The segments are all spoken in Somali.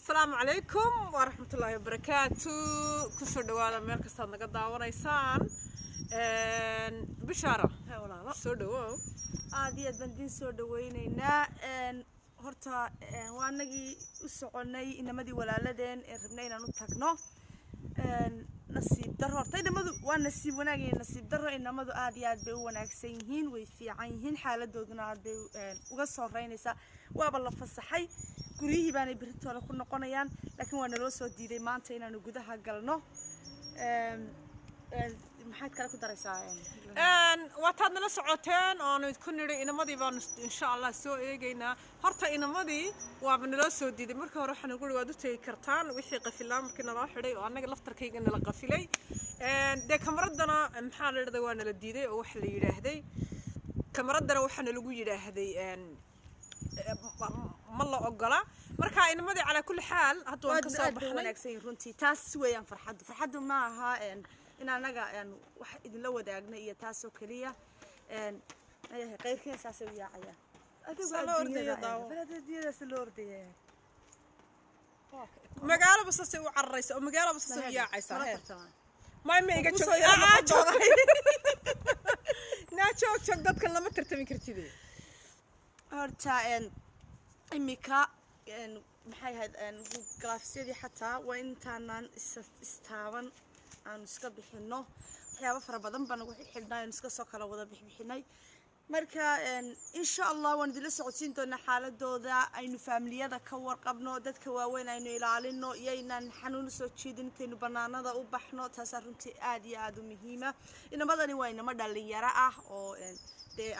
السلام عليكم ورحمة الله وبركاته. كسر دوالة ميركز تانا قد داونيسان بشارة سودو aad bandin soo dhaweynayna horta waanagi u soconay inamadii walaaladeen ee rabnay inaan u tagno nasiib darro horta inamadu waa nasiib wanaagay nasiib darro inamadu aad iyo aad bay u wanaagsan yihiin way fiican yihiin xaaladooduna aad bay uga soo reynaysaa waaba la fasaxay guriyihii baanay birtooda ku noqonayaan laakiin waa naloo soo diiday maanta inaanu gudaha galno maxaad kala ku daraysaa waataad nala socoteen oonu idku nidhi inamadii baan insha allah soo eegaynaa horta inamadii waaba naloo soo diiday marka hore waxaan ugu waad u tegi kartaan wixii qafilaan markii naloo xidhay oo annaga laftarkayga nala qafilay dee kamaradana maxaa la yidhahday waa nala diiday oo waxa la yidhaahday kamaradana waxaana lagu yidhaahday ma la ogola marka inamadii calaa kulli xaal hadda waan ka soo baxnay wanaagsan runtii taas weeyaan farxaddu ma aha in anaga wax idinla wadaagna iyo taasoo kaliya ayahay qayrkeen saasay u yaacayaan magaalo basasay u cararaysa oo magaalo basasay u yaacaysa ma iga joog dadkan lama tartami kartid horta imika maxay ahayd galaafsyadii xataa waa intaanaan istaaban aan iska bixino waxyaabo fara badan baan ugu xidhnay aan iska soo kala wada bixinay marka insha Allah waan idin la socodsiin doonaa xaaladooda aynu faamiliyada ka warqabno dadka waaweyn aynu ilaalino iyaynaan xanuun soo jeedin intaynu banaanada u baxno taas runtii aad iyo aad u muhiim ah inamadani waa inama dhalinyaro ah oo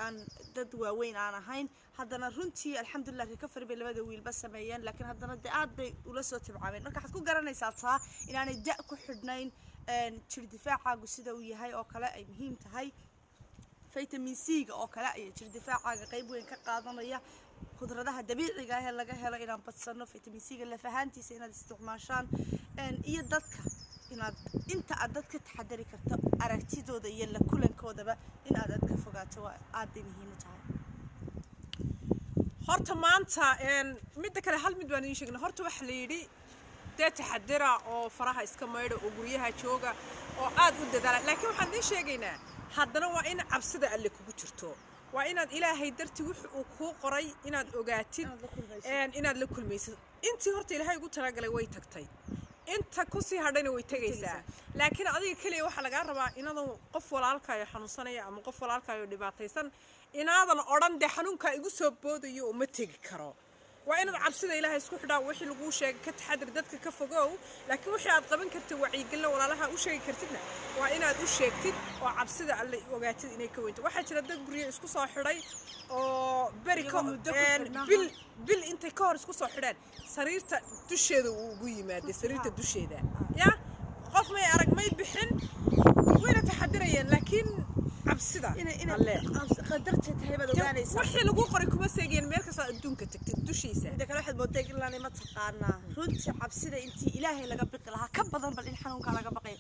aan dad waaweyn aan ahayn haddana runtii alxamdulillah ka farbay labada wiilba sameeyeen laakiin haddana aad bay ula soo tibcaameen marka waxaad ku garanaysaa taa inaanay da ku xidhnayn jir difaacaagu sida uu yahay oo kale ay muhiim tahay vitamin C oo kale ay jir difaacaaga qayb weyn ka qaadanaya khudradaha dabiiciga ah ee laga helo inaan badsano vitamin C la fahantiisa inaad isticmaashaan iyo dadka inaad inta aad dadka taxadari karto aragtidooda iyo la kulankoodaba in aad ka fogaato aad muhiim u tahay horta maanta mid kale hal mid baan idin sheegnaa horta waxa la yiri dad taxadara oo faraha iska maydho oo guryaha jooga oo aad u dadaala laakiin waxaan idin sheegaynaa haddana waa in cabsida alle kugu jirto waa inaad ilaahay darti wuxuu uu ku qoray inaad ogaatid inaad la kulmaysid intii horta ilaahay ugu talagalay way tagtay inta ku sii hadhayna way tagaysaa laakiin adiga kaliya waxa laga rabaa inaadan qof walaalkaayo xanuunsanaya ama qof walaalkaayo dhibaataysan inaadan odhan de xanuunka igu soo boodayo oo ma tegi karo waa inaad cabsida ilaahay isku xidhaa wixii lagu sheegay ka taxadir dadka ka fogow laakiin wixii aad qaban kartid wacyigelin walaalaha u sheegi kartidna waa inaad u sheegtid oo cabsida alle ogaatid inay ka weynto waxaa jira dad guryo isku soo xidhay oo bil intay ka hor isku soo xidheen sariirta dusheeda uu ugu yimaaday sariirta dusheeda ya qof may arag may bixin wayna taxadirayeen laakiin cabsida qadarta tahay baad ogaanaysaa wixii lagu qoray kuma seegeen meel kasta adduunka tagtid dushiisa inta kale waxaad moodaa in ma taqaanaa runtii cabsida intii ilaahay laga biqi lahaa ka badan bal in xanuunka laga baqay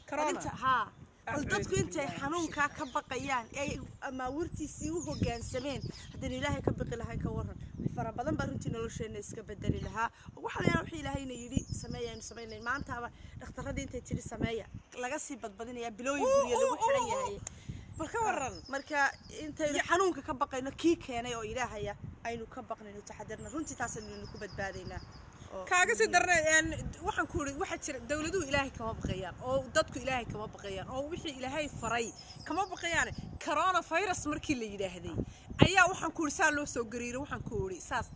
dadku intay xanuunka ka baqayaan ay amaawirtiisii u hoggaansameen haddii ilaahay ka biqi lahaa ka waran fara badan baa runtii nolosheena iska bedeli lahaa waxa la yiraahdo ilaahayna yiri sameeyeen maanta dhakhtaradii intay tiri sameeya laga sii badbadinaya bilooyin guriga lagu xiran yahay marka waran marka intaynu xanuunka ka baqayno kii keenay oo ilaahaya aynu ka baqnayno taxadarna runtii taas aynu ku badbaadaynaa kaaga sii darnay waxaan ku yiri waxa jira dawladuhu ilaahay kama baqayaan oo dadku ilaahay kama baqayaan oo wixii ilaahay faray kama baqayaan corona virus markii la yiraahday ayaa waxaan ku yiri saa loo soo gariiro waxaan ku yiri saas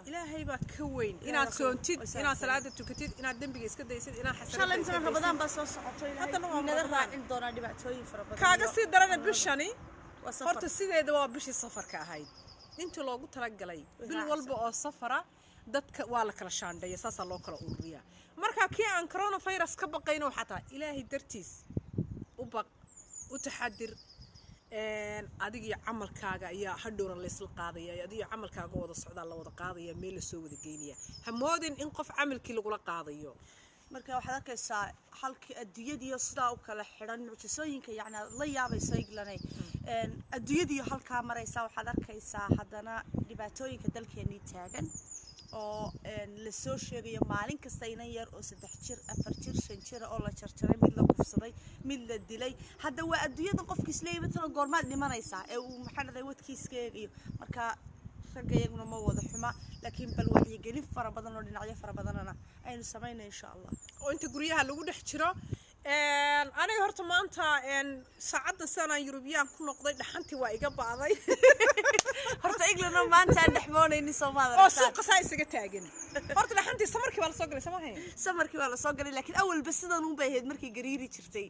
ilaahay baa ka weyn inaad soontid inaad salaada tukatid inaad dambiga iska daysid inaad xasanada Ramadaan baa soo socoto ilaahay inada raacin doona dhibaatooyin fara badan kaaga sii darana bishani horta sideeda waa bishii safarka ahayd inta loogu talagalay bil walba oo safara dadka waa la kala shaandheeyo saasa loo kala ururiya marka kii aan corona virus ka baqayno xataa ilaahay dartiis u baq u taxadir adiga camalkaaga ayaa hadhowna la isla qaadaya adiga camalkaaga wada socdaa la wada qaadaya meel la soo wada geynaya hamoodin in qof camalkii lagu la qaadayo marka waxaad arkaysaa halkii adduunyadiiyo sidaa u kala xidhan mucjisooyinka yacni la yaabayso iglanay adduunyadiiyo halkaa maraysaa waxaad arkaysaa haddana dhibaatooyinka dalkeenii taagan oo la soo sheegayo maalin kasta inan yar oo 3 jir 4 jir 5 jir oo la jarjaray mid la kufsaday mid la dilay hadda waa adduunyada qofkiis leeyahay tan goormaad dhimanaysaa ee uu maxanaday wadkiiska eegayo marka ragga iyaguna ma wada xuma laakiin bal wacyigelin fara badan oo dhinacyo fara badanana aynu sameynaa insha Allah oo inta guryaha lagu dhex jiro aniga horta maanta saacadda sanaan Yuruubiyaan ku noqday dhaxantii waa iga baaday horta England maanta aan dhaxmoonayni Soomaaliya oo suuqa saa isaga taagan horta dhaxantii samarkii waa la soo galay samahay samarkii waa la soo galay laakiin awal bas sidan u baahayd markii gariiri jirtay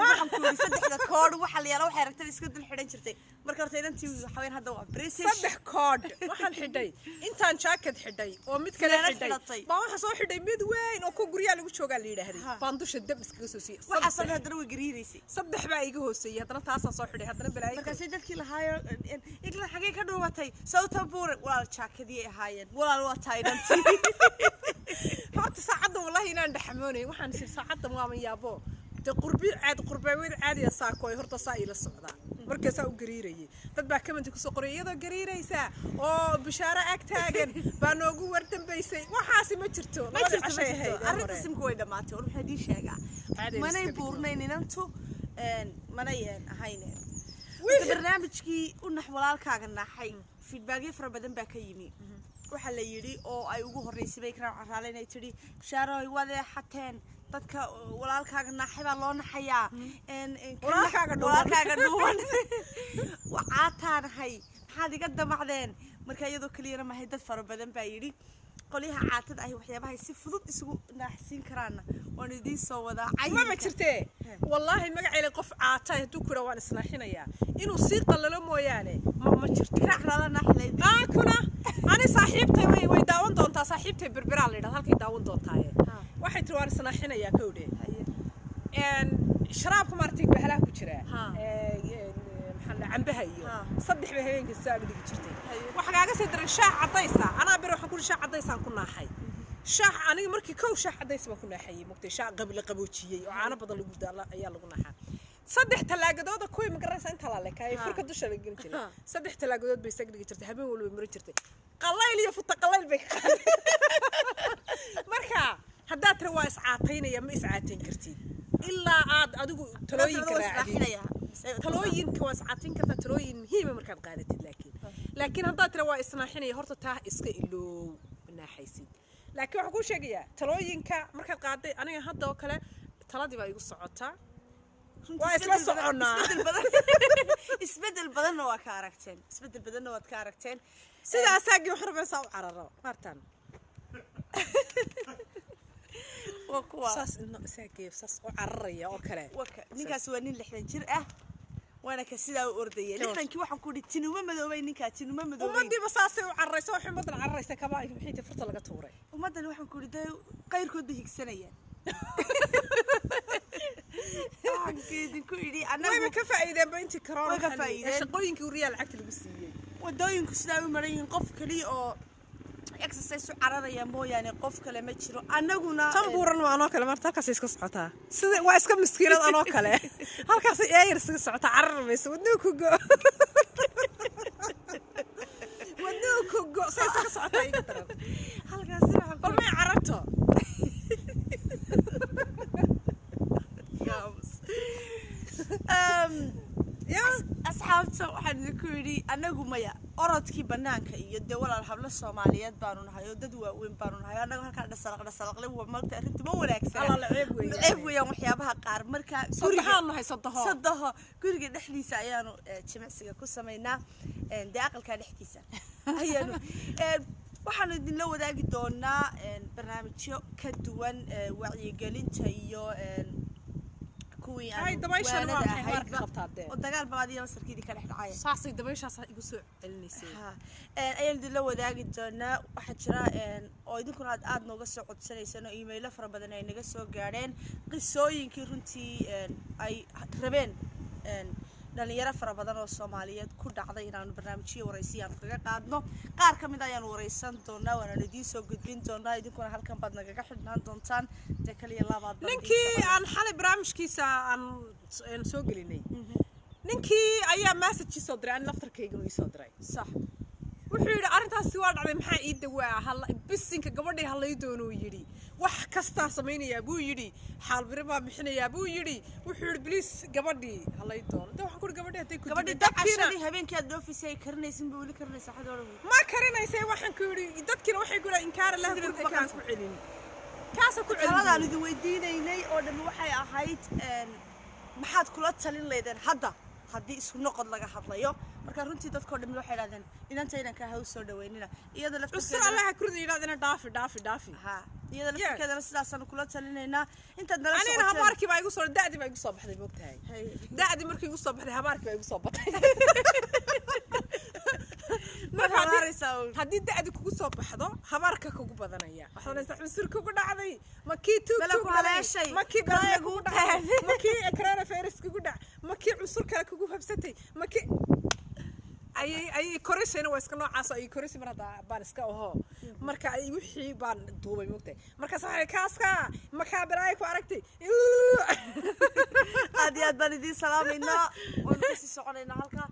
waxaan ku yiri saddexda kood waxa la yaalaa waxay ragtay iska dul xidhan jirtay marka horta inantii waxaan hadda waa British saddex kood waxaan xidhay intaan jacket xidhay oo mid kale xidhay baa waxa soo xidhay mid weyn oo ku guryaha lagu joogaa la yiraahday baan dusha dab iskaga soo siiyay waxa soo hadana way gariiraysay saddex baa iga hooseeyay hadana taasaan soo xidhay hadana balaayo marka si dadkii lahaayo igla xagee ka dhuubatay sawta buur walaal jaakadii ahaayeen walaal waa taydantii horta saacadda wallahi inaan dhaxmoonay waxaan si saacadda waa yaabo qurbi qurbaweed caadi ah saakooy horta saa ila socdaa markaas uu gariirayay dad baa comment ku soo qoray iyadoo gariiraysa oo bishaaro ag taagan baa noogu wartambaysay waxaasi ma jirto arrinta simku way dhamaatay war maxay sheegaa manay buurnayn inantu manay ahayneen barnaamijkii u nax walaalkaaga naxay feedback fara badan baa ka yimi waxa la yiri oo ay ugu horeysay bay Ikraan Caraale inay tiri bishaaro ay wada xateen dadka walaalkaaga naxay baa loo naxayaa walaalkaaga dhuuban waxaa taanahay maxaad iga damacdeen marka iyadoo kaliyana mahay dad fara badan baa yiri qoliyaha caatada ay waxyaabaha si fudud isugu naaxsiin karaan oo idin soo wada ma jirtee wallahi magaceele qof caata haduu kura waan isnaaxinayaa inuu si qalalo mooyaane ma jirto raxlada naaxilay kuna ani saaxiibtay way daawan doontaa saaxiibtay berbera la yiraahdo halkay daawan doontaa waxay tir waan isnaaxinayaa kowdhe sharaabka martii bahalaha ku jira maxaa cambaha iyo saddex ba habeenkii saabi dhigi jirtay waxa kaaga sii daran shaah cadaysa anaa bir waxaan ku shaah cadaysaan ku naaxay shaah aniga markii kow shaah cadays baan ku naaxay mugtay shaah qabla qaboojiyay oo caano badan lagu daala ayaa lagu naaxaa saddex talaagadooda kuwii magaraysa inta la leekay furka dusha la gelin jiray saddex talaagadood bay isaga dhigi jirtay habeen walba marin jirtay qalayl iyo futa qalayl bay marka haddaad tiri waa iscaataynaya ma iscaatain kartid ilaa aad adigu talooyinka raacinaya talooyinka waa iscaatain kartaa talooyin muhiim ah markaad qaadatid laakiin haddaad tiri waa isnaaxinaya horta taa iska iloow naaxaysid laakiin waxaan kuu sheegayaa talooyinka markaad qaaday aniga hadda oo kale taladii baa igu socotaa waa isla soconaa isbedel badanna waa ka aragteen isbedel badanna waad ka aragteen sidaas aagi wax rabaysaa u cararo martan saas inna isaageef saas oo cararaya oo kale ninkaas waa nin 60 jir ah وانا كسيدا ورديه لحنكي waxaan ku dhig tinuma madoobay ninka tinuma madoobay umadiiba saasay u carrayso wax umadan carraysa kaba ay wixii furta laga tuuray umadan waxaan ku dhigay qayrkood bay higsanayaan aankeedin ku idhi anagu way ka faa'iideen ba intii corona ka faa'iideen shaqooyinkii riyaal lacagta lagu siiyay wadooyinku sida u marayeen qof kaliya oo exercise u cararaya mooyaane qof kale ma jiro anaguna tan buuran waa anoo kale marta halkaas iska socotaa sida waa iska miskiinad anoo kale halkaas eeyar iska socota cararmayso wadnuu ku go say iska socotaa iga daran halkaas waxa bal may cararto asxaabta waxaan idinku yidhi anagu maya orodkii banaanka iyo dee walaal hablo Soomaaliyeed baanu nahay oo dad waaweyn baanu nahay anagu halka dhasalaqle waa marka arrintu ma wanaagsan alla ceeb weeyaan waxyaabaha qaar marka gurigaan nahay sadaho guriga dhexdiisa ayaanu jimicsiga ku sameynaa dee aqalka dhexdiisa ayaanu waxaan idin la wadaagi doonaa barnaamijyo ka duwan wacyigelinta iyo kuwii ay dabayshan waa xeer qabtaade oo dagaal baadiyo sarkidii ka dhexdhacay saasay dabayshaas igu soo celineysay ayaan idin la wadaagi doonaa waxa jira oo idinkuna aad nooga soo codsanaysaan oo email fara badan ay naga soo gaareen qisooyinkii runtii ay rabeen dhalinyaro fara badan oo Soomaaliyeed ku dhacday inaan barnaamijyo waraysiyan kaga qaadno qaar kamid ayaan waraysan doonaa waana idin soo gudbin doonaa idinkuna halkan baad naga xidhnaan doontaan inta kaliya labaad ninkii aan xalay barnaamijkiisa aan soo gelinay ninkii ayaa message soo diray aan laftarkayga uu soo diray sax wuxuu yidhi arrintaasi waa dhacday maxaa ii dawaa bisinka gabadhay halay doonuu yidhi wax kastaa samaynayaa buu yidhi xaalbire baa bixinayaa buu yidhi wuxuu yidhi bliis gabadhii halay doono de waxaan kuhi gabadhii hadday ku gabadhii dabkiina habeenkii aad dhoofisay ay karinaysin buu weli karinaysaa xad oran ma karinaysay waxaan ku yidhi dadkiina waxay ku leeyihiin inkaara laha burda kaan ku celin kaasa ku celin taladaan idin weydiinaynay oo dhan waxay ahayd maxaad kula talin leedeen hadda haddii isku noqod laga hadlayo marka runtii dadkoo dhan waxay yidhahdeen inantaynan ka haw soo dhaweynina iyada laftirkeeda allaha kurida yidhahdeen dhaafi ha iyada laftirkeedana sidaasaan kula talinaynaa intaad nala socoteen anina habaarkii baa igu soo da'di baa igu soo baxday moogtahay da'di markii igu soo baxday habaarkii baa igu soo batay haddii da'di kugu soo baxdo habaarka kugu badanaya waxaad leedahay masir kugu dhacday makii tuug haleeshay makii balaya kugu dhacday makii ekrana fayras kugu dhac makii cusur kale kugu habsatay makii ayay korisayna waa iska noocaas ay korisi mar hadda baan iska aho marka ay wixii baan duubay moogtahay markaas waxay kaaska makaa balaya ku aragtay aad iyo aad baan idiin salaamaynaa waan kasii soconaynaa halkaa